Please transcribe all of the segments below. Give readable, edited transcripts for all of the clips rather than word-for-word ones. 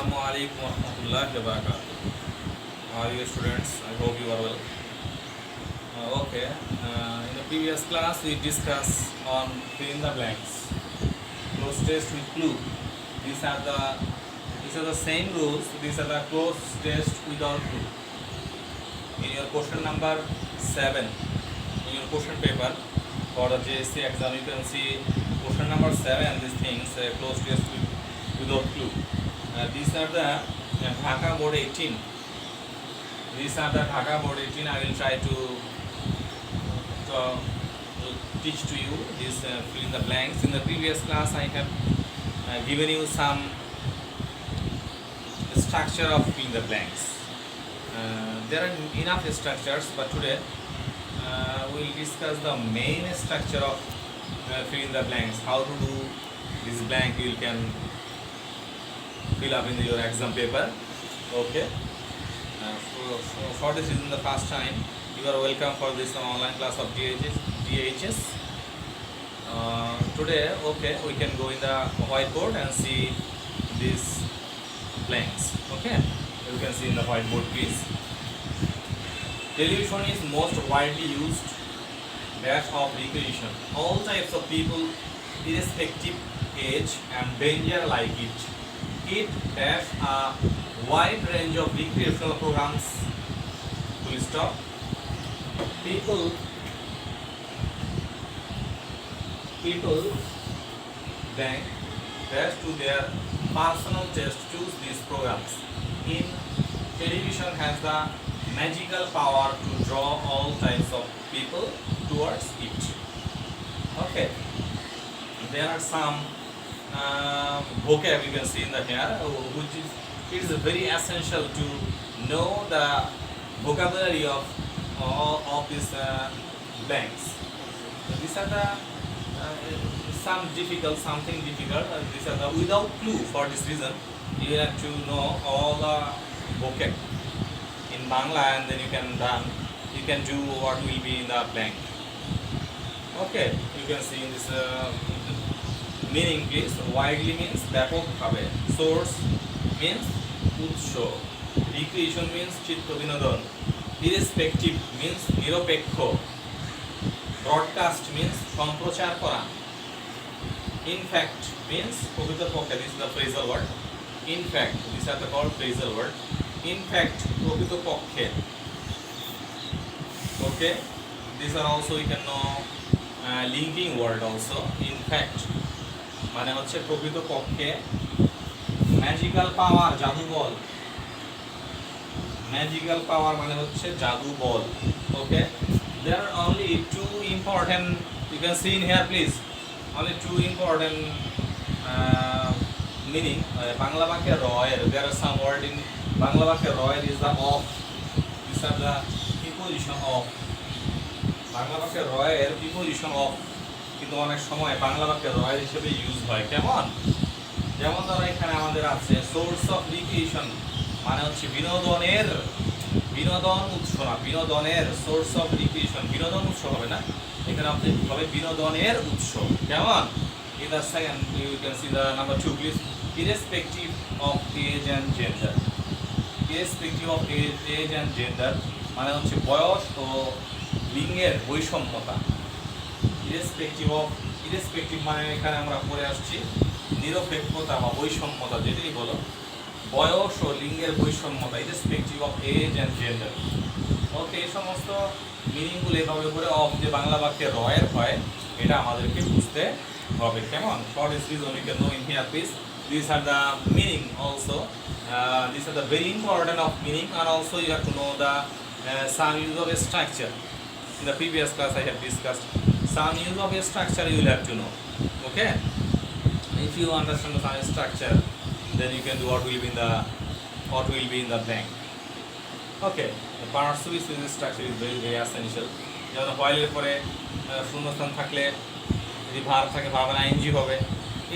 Assalamu alaikum warahmatullahi wabarakatuh. How are you students? I hope you are well. In the previous class we discussed on fill in the blanks. Close test with clue. These are the same rules. These are the close test without clue. In your question number 7, in your question paper for the JSC exam, you can see question number 7. These things close test without clue. These are the Dhaka Board 18. These are the Dhaka Board 18. I will try to teach to you this fill in the blanks. In the previous class, I have given you some structure of fill in the blanks. There are enough structures, but today we will discuss the main structure of fill in the blanks. How to do this blank you can fill up in your exam paper. Okay. For this is the first time, you are welcome for this online class of DHS. Today, we can go in the whiteboard and see these blanks. Okay, you can see in the whiteboard, please. Television is most widely used dash of recreation. All types of people, irrespective age and danger, like it. It dash a wide range of recreational programs. Full stop. People bank dash to their personal taste choose these programs. In television has the magical power to draw all types of people towards it. Okay. There are some vocab you can see in the here, which is it is very essential to know the vocabulary of these blanks. So these are the something difficult. These are the without clue. For this reason, you have to know all the vocab in Bangla, and then you can do what will be in the blank. Okay, you can see in this meaning, please. Widely means ব্যাপক ভাবে, source means উৎস, recreation means চিত্ত বিনোদন, irrespective means নিরপেক্ষ, broadcast means সম্প্রচার করা, in fact means প্রকৃতপক্ষে, this is the phrasal word, in fact, these are the called phrasal word, in fact প্রকৃতপক্ষে. Okay, these are also you can know linking word also. In fact মানে হচ্ছে প্রকৃতপক্ষে, magical পাওয়ার জাদু বল, magical পাওয়ার মানে হচ্ছে জাদু বল. ওকে, there are only two important, you can see in here please, only two important meaning. Bangla বাক্যে রয়ের, there are some word in Bangla বাক্যে রয়ের is the of, these are the preposition of. Bangla বাক্যে রয়ের preposition of কিন্তু অনেক সময় বাংলা বাক্যে রয়ের হিসেবে ইউজ হয়. কেমন? যেমন ধরো এখানে আমাদের আছে সোর্স অফ রিক্রিয়েশন মানে হচ্ছে বিনোদন উৎস না, বিনোদনের সোর্স অফ রিক্রিয়েশন, বিনোদন উৎস হবে না, এখানে আপনি হবে বিনোদনের উৎস. কেমন? In the second you can see the number 2 please. Irrespective of age and gender. Irrespective of age and gender মানে হচ্ছে বয়স ও লিঙ্গের বৈষম্যতা. irrespective মানে এখানে আমরা পড়ে আসছি নিরপেক্ষতা বা বৈষম্যতা, যেটাই বলো, বয়স ও লিঙ্গের বৈষম্যতা, irrespective of age and gender. ওকে, এই সমস্ত মিনিংগুলো এভাবে করে অফ যে বাংলা বাক্যে রয়ের হয় এটা আমাদেরকে বুঝতে হবে. কেমন? for this reason you can know in here please. These are the meaning also. These are the very important of meaning, and also you have to know the some use of a structure. In the previous class I have discussed some use of a structure you will have to know. Okay, if you understand the some structure, then you can do what will be in the blank. Okay, the parts of this structure is very very essential. যেমন while এর পরে শূন্যস্থান থাকলে যদি verb থাকে ভার্বের ING হবে.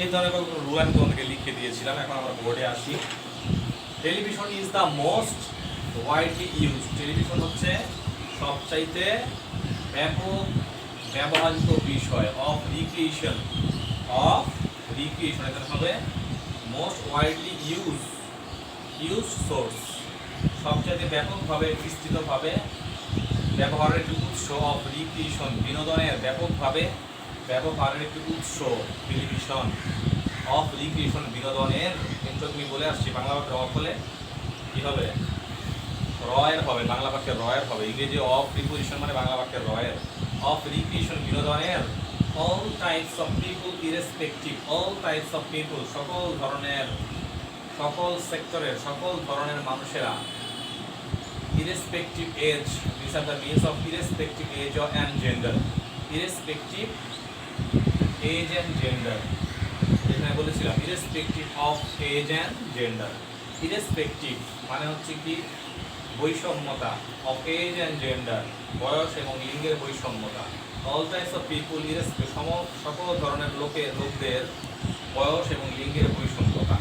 এই ধরনের কয়েকটা রুল আমি তোমাদেরকে লিখে দিয়েছিলাম. এখন আমরা বোর্ডে আসি. Television is the most widely use. Television হচ্ছে সবচাইতে ব্যাপক ব্যবহৃত বিষয় অফ রিক্রিয়েশন, এখানে হবে most widely use use source, সবচেয়ে ব্যাপকভাবে বিস্তৃতভাবে ব্যবহারের একটি উৎস অফ রিক্রিয়েশন, বিনোদনের ব্যাপকভাবে ব্যবহারের একটি উৎস টেলিভিশন, অফ রিক্রিয়েশন বিনোদনের, কিন্তু তুমি বলে আসছি বাংলা বাক্যের অফ হলে কী হবে, রয়ের হবে, বাংলা বাক্যের রয়ের হবে, ইংরেজি অফ প্রিপোজিশন মানে বাংলা বাক্যের রয়ের, অফ রিক্রিয়েশন বিনোদনের, all types of people irrespective, all types of people সকল ধরনের, সকল সেক্টরের সকল ধরনের মানুষেরা, irrespective age, these are the means of irrespective age and gender, irrespective age and gender, এখানে বলেছিলাম irrespective of age and gender, irrespective মানে হচ্ছে কি বৈষম্যতা, of age and gender বয়স এবং লিঙ্গের বৈষম্যতা, all types of people সকল ধরনের লোকদের বয়স এবং লিঙ্গের বৈষম্যতা,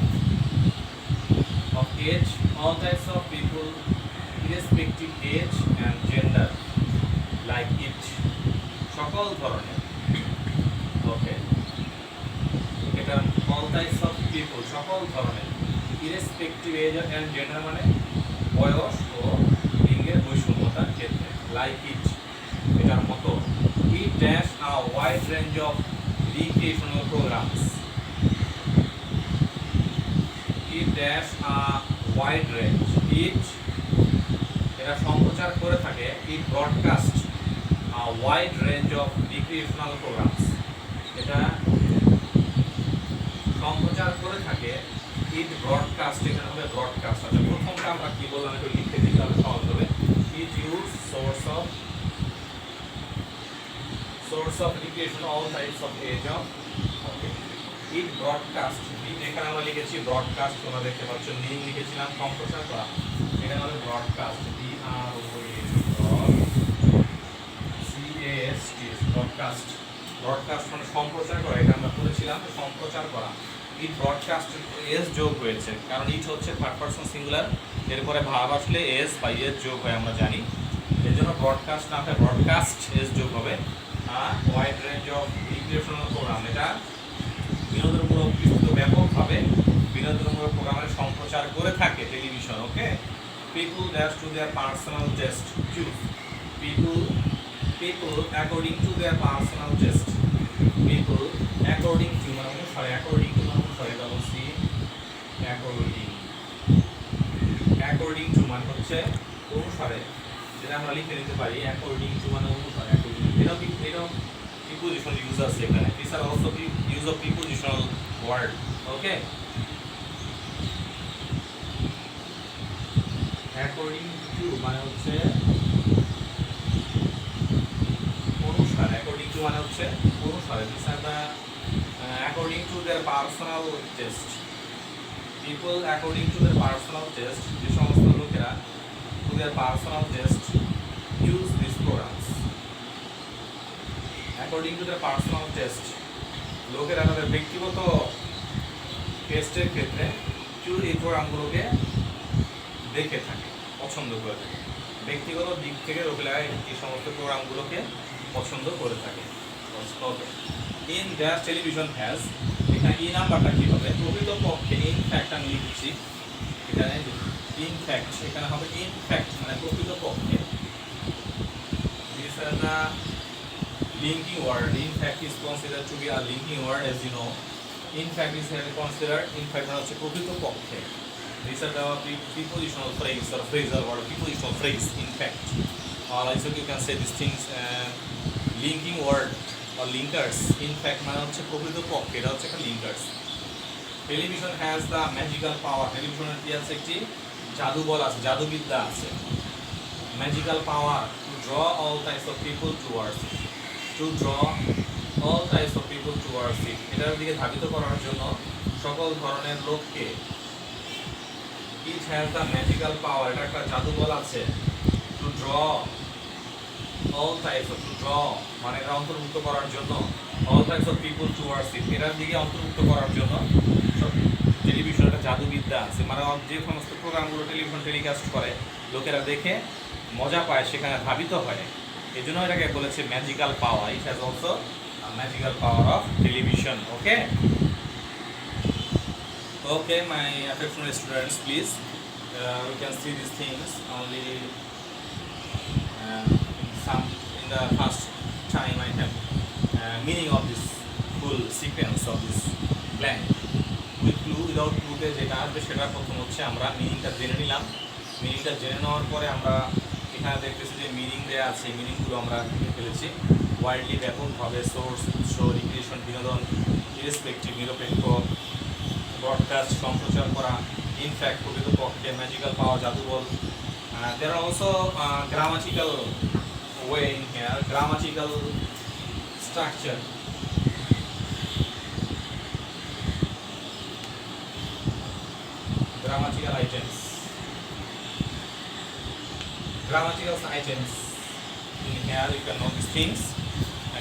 of age, all types of people irrespective age and gender like it, সকল ধরনের, ওকে, এটা all types of people সকল ধরনের, irrespective age and gender মানে বয়স ও লিঙ্গের বৈষম্যতার ক্ষেত্রে, like it এটার মতো, it dash a wide range of recreational programs, it dash a wide range, it এরা সম্প্রচার করে থাকে, it broadcast a wide range of recreational programs, এটা সম্প্রচার করে থাকে, it broadcast এখানে হবে broadcast, আচ্ছা প্রথমটা আমরা কি বললাম একটু লিখে দিই তাহলে সহজ হবে, it use source of recreation all types of age of, okay, it broadcast, এখানে আমরা লিখেছি broadcast, তোমরা দেখতে পাচ্ছ লিঙ্ক লিখেছিলাম সম্প্রচার করা, এখানে হবে broadcast, ব্রডকাস্ট, ব্রডকাস্ট মানে সম্প্রচার করা, এটা আমরা বলেছিলাম সম্প্রচার করা, ইট ব্রডকাস্ট এস যোগ হয়েছে কারণ ইট হচ্ছে থার্ড পারসন সিঙ্গুলার, এরপরে ভাব আসলে এস বা এস যোগ হয় আমরা জানি, এর জন্য ব্রডকাস্ট না হয় ব্রডকাস্ট এস যোগ হবে, আর wide range of recreational program, এটা বিনোদনমূলক ব্যাপকভাবে বিনোদনমূলক প্রোগ্রামের সম্প্রচার করে থাকে television, okay, people dash to their personal taste choose, people according to their personal taste, people according to মানে অনুসারে, according to মানে অনুসারে, double c according to মানে হচ্ছে অনুসারে, যেটা আমরা লিখে নিতে পারি according to মানে অনুসারে, according এটাও preposition use আছে এখানে, these are also use of prepositional word, okay, according to মানে হচ্ছে অনুসারে, according to মানে হচ্ছে অনুসারে, these are the according to their personal taste, people according to their personal taste, যে সমস্ত লোকেরা to their personal taste use these programs, according to their personal taste, লোকেরা তাদের ব্যক্তিগত টেস্টের ক্ষেত্রে এই প্রোগ্রামগুলোকে দেখে থাকে, পছন্দ করে থাকে, ব্যক্তিগত দিক থেকে লোকেরা এই সমস্ত প্রোগ্রামগুলোকে পছন্দ করে থাকে, ইন দ্যাট টেলিভিশন হ্যাজ, এখানে এই নাম্বারটা কী হবে, প্রকৃতপক্ষে ইনফ্যাক্ট আমি লিখছি এখানে, ইনফ্যাক্ট এখানে হবে ইনফ্যাক্ট মানে প্রকৃতপক্ষে, this are the linking word, in fact is considered to be a linking word, as you know, in fact is considered, in fact মানে হচ্ছে প্রকৃতপক্ষে, these are the prepositional phrase or phrasal word, prepositional phrase, in fact, also you can say these things, linking word or linkers, in fact মানে হচ্ছে প্রকৃতপক্ষে, এটা হচ্ছে একটা linkers, television has the magical power, টেলিভিশনের কি আছে, একটি জাদুবল আছে, জাদুবিদ্যা আছে, magical power to draw all types of people towards it, to draw all types of people towards it, এটার দিকে ধাবিত করার জন্য সকল ধরনের লোককে, it has the magical power, এটা একটা জাদুবল আছে, to draw all types of, to draw মানে এটা অন্তর্ভুক্ত করার জন্য, all types of people towards it, এটার দিকে অন্তর্ভুক্ত করার জন্য টেলিভিশন একটা জাদুবিদ্যা আছে, মানে যে সমস্ত প্রোগ্রামগুলো টেলিভিশন টেলিকাস্ট করে লোকেরা দেখে মজা পায়, সেখানে ধাবিত হয়, এই জন্য এটাকে বলেছে magical power, it has also magical power of television, okay, okay my affectionate students, please we can see these things only some in the first time I have meaning of this full sequence of this blank with clue without clue তে যেটা আসবে সেটা প্রথম হচ্ছে আমরা মিনিংটা জেনে নিলাম। মিনিংটা জেনে নেওয়ার পরে আমরা এখানে দেখতেছি যে মিনিং দেওয়া আছে, মিনিংগুলো আমরা লিখে ফেলেছি। ওয়াইডলি ব্যাপকভাবে, সোর্স, উৎস, রিক্রিয়েশন, বিনোদন, ইরেসপেক্টিভ নিরপেক্ষ, ব্রডকাস্ট সম্প্রচার করা, ইনফ্যাক্ট প্রকৃতপক্ষে, ম্যাজিক্যাল পাওয়ার জাদুবল। There are also grammatical way in here, grammatical structure. Grammatical items. Grammatical items in here you can know these things.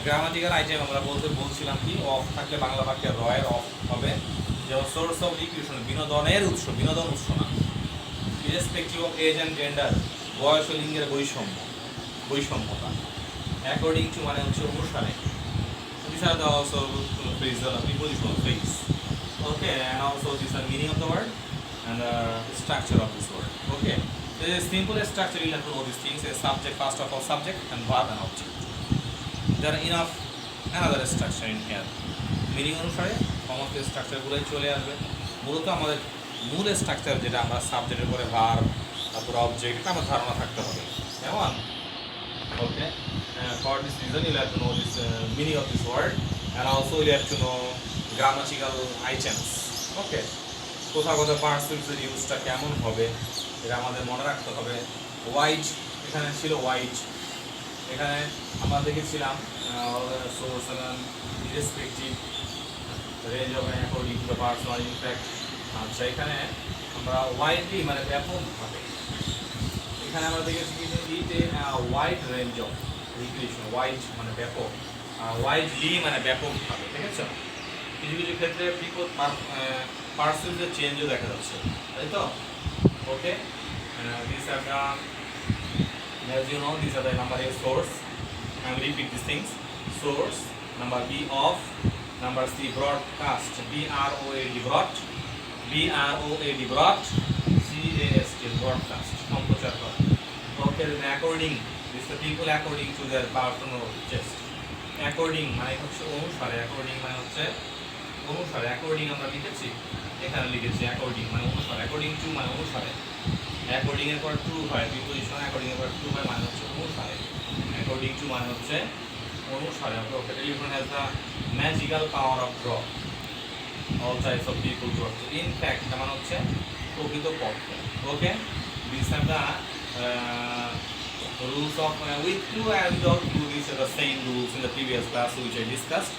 Grammatical item আমরা বলছিলাম কি অফ থাকলে বাংলা বাক্যে রয়ের অফ হবে, যেমন সোর্স অফ রিক্রিয়েশন বিনোদনের উৎস, বিনোদন উৎস না। Irrespective of age and gender বয়স ও লিঙ্গের বৈষম্য, বৈষম্যতা। অ্যাকর্ডিং টু মানে হচ্ছে অনুসারে। These are the also prepositional phrase. Okay, and also these are meaning of the word and the structure of this word. Okay, there is a simple structure. You have to know these things: a subject, first of all, subject, and verb and object. There are enough another structure in here. Meaning অনুসারে সমস্ত স্ট্রাকচারগুলোই চলে আসবে। মূলত আমাদের মূল structure যেটা আমরা সাবজেক্টের পরে ভার্ব, তারপর অবজেক্ট, এটা আমার ধারণা থাকতে হবে। কেমন? Okay. For this reason, you'll have to know this meaning of this word, and also you'll have to know grammatical items. Okay. কোথাও কোথাও পার্সিলসের ইউজটা কেমন হবে এটা আমাদের মনে রাখতে হবে। হোয়াইট এখানে ছিল হোয়াইট, এখানে আমরা দেখেছিলাম source irrespective range of according to the person in fact. আচ্ছা, এখানে আমরা ওয়াইডলি মানে ব্যাপকভাবে, এখানে আমরা দেখেছি কি ইটে wide range of recreation, wide মানে ব্যাপক, ওয়াইডলি মানে ব্যাপকভাবে, ঠিক আছে? কিছু কিছু ক্ষেত্রে পার্সেন্টের চেঞ্জও দেখা যাচ্ছে, তাই তো? Okay, this are the, as you know, these are the number A source. I will repeat these things. Source, number B of, number C broadcast, B-R-O-A-D broad, B-R-O-A-D broad, C-A-S-T broadcast, সম্প্রচার করা। Okay, then according, this the people according to their personal taste. According মানে হচ্ছে অনুসারে, according মানে হচ্ছে অনুসারে, according আমরা লিখেছি, এখানে লিখেছি according মানে অনুসারে, according to মানে অনুসারে, according এর পর টু হয়, প্রিপোজিশন according এর পর টু হয় মানে হচ্ছে অনুসারে, according to মানে হচ্ছে অনুসারে। Okay, telephone has the magical power of draw all types of people draw. So in fact এটা মানে হচ্ছে প্রকৃতপক্ষে। Okay, these are the rules of with clue and without clue. These are the same rules in the previous class which I discussed.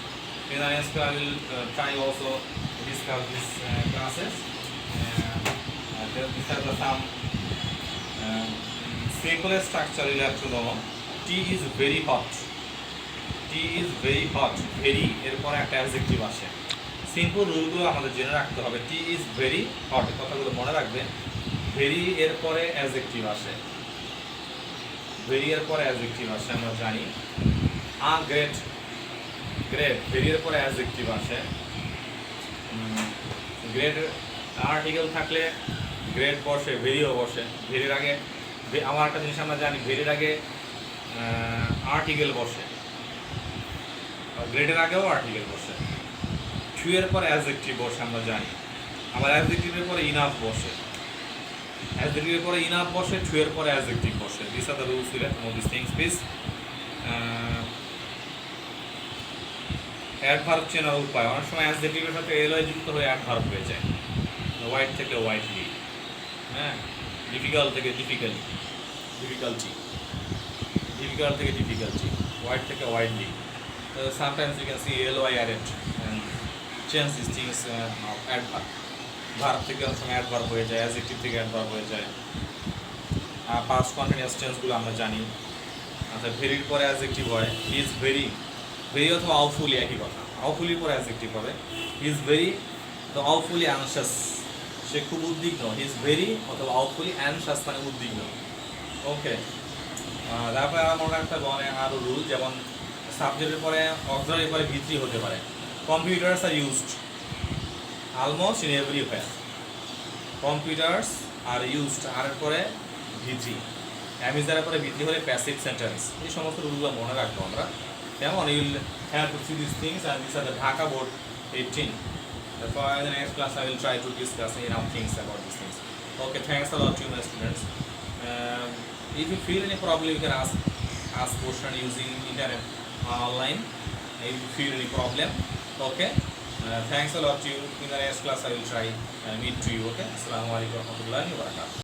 In the next class I will try also to discuss these classes. These are the some simple structure you have to know. Tea is very hot. Tea is very hot. Very এরপরে একটা adjective আসে। Simple রুলগুলো আমাদের জেনে রাখতে হবে। টি is very hot, কথাগুলো মনে রাখবেন। ভেরি এর পরে অ্যাডজেক্টিভ আসে, ভেরি এর পরে অ্যাডজেক্টিভ আসে আমরা জানি। গ্রেট, গ্রেট ভেরি এর পরে অ্যাডজেক্টিভ আসে। গ্রেট আর্টিকেল থাকলে গ্রেট বসে, ভেরিও বসে। ভেরির আগে আমার একটা জিনিস আমরা জানি, ভেরির আগে আর্টিকেল বসে, গ্রেডের আগেও আর্টিকেল বসে। টু এর পরে অ্যাডজেক্টিভ বসে আমরা জানি, আবার অ্যাডজেক্টিভের পরে ইনাফ বসে, অ্যাডজেক্টিভের পরে ইনাফ বসে, টু এর পরে অ্যাডজেক্টিভ বসে। This are the rules will have no this things please. Adverb চেনার উপায়, অনেক সময় অ্যাডজেক্টিভের সাথে এলওয়াই যুক্ত হয়ে অ্যাডভার্ব হয়ে যায়। হোয়াইট থেকে হোয়াইটলি, হ্যাঁ, ডিফিকাল্ট থেকে ডিফিকাল্টি, ডিফিকাল্টি, ডিফিকাল্ট থেকে ডিফিকাল্টি, হোয়াইট থেকে Whiteley. Sometimes you can see ly added and change these things of adverb. Verb থেকে অনেক সময় অ্যাডভার্ব হয়ে যায়, অ্যাডজেক্টিভ থেকে অ্যাডভার্ব হয়ে যায়। পাস্ট কন্টিনিউয়াস টেন্সগুলো আমরা জানি। আচ্ছা, ভেরির পরে অ্যাডজেক্টিভ হয়। হি ইজ ভেরি, ভেরি অথবা আউটফুলি একই কথা, আউটফুলির পরে অ্যাডজেক্টিভ হবে। হি ইজ ভেরি তো আউটফুলি অ্যানশাস, সে খুব উদ্বিগ্ন। হি ইজ ভেরি অথবা আউটফুলি অ্যানশাস মানে উদ্বিগ্ন। ওকে, তারপরে আমার মনে রাখতে হবে আরও রুল, যেমন সাবজেক্টের পরে অক্সিলারির পরে ভিত্তি হতে পারে। Computers are used almost in everywhere, computers are used আর এর পরে ভিথি, অ্যাম ইজ দ্বারা পরে ভিথি হলে প্যাসিভ সেন্টেন্স। এই সমস্ত রুলগুলো মনে রাখবো আমরা। কেমন? You will have to see this things and this are the Dhaka board 18. Therefore, in the next class, I will try to discuss enough things about these things. Okay, thanks a lot to my students. If you feel any problem, you can ask question using internet online. If you feel any problem, okay. Thanks a lot to you. In the next class, I will try meet to you. Okay. Assalamu alaikum warahmatullahi wabarakatuh.